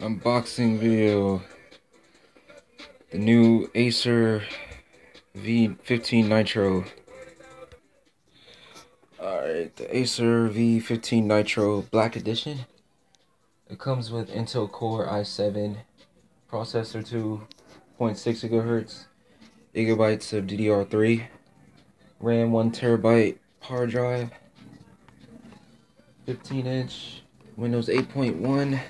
unboxing video. The new Acer v15 nitro. Alright, the Acer v15 nitro black edition. It comes with Intel Core i7 processor, 2.6 gigahertz, gigabytes of DDR3, RAM 1 terabyte hard drive, 15-inch, Windows 8.1.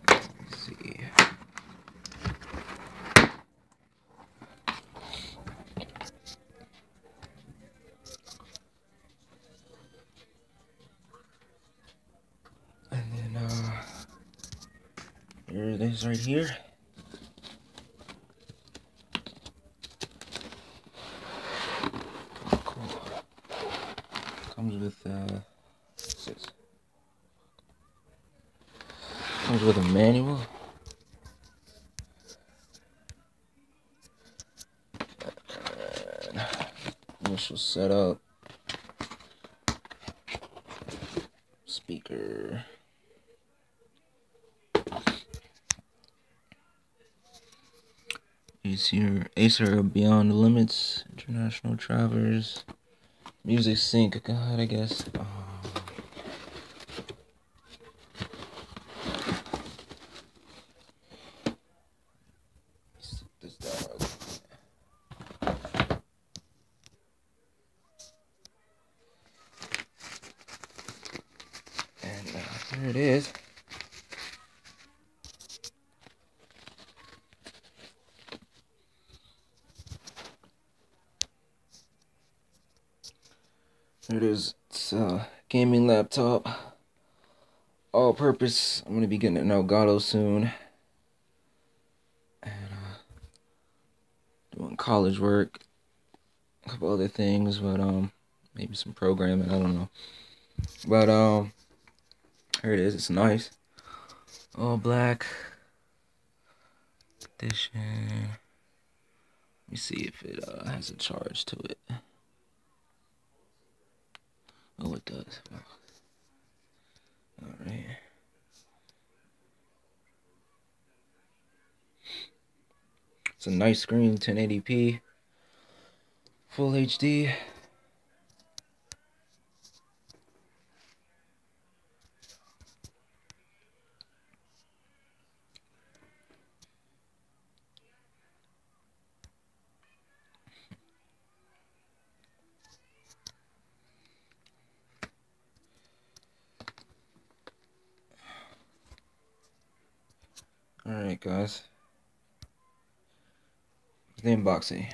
Let's see. And then here it is right here. Cool. Comes with what's this? Comes with a manual. And initial setup. Speaker. Acer Beyond the Limits, International Travelers, Music Sync Guide, I guess. Set this down. And here it is. Here it is. It's a gaming laptop, all purpose. I'm gonna be getting an Elgato soon, and doing college work, a couple other things, but maybe some programming, I don't know. But here it is. It's nice, all black edition. Let me see if it has a charge to it. Oh, it does. Wow. Alright. It's a nice screen, 1080p, full HD. Alright, guys. The unboxing.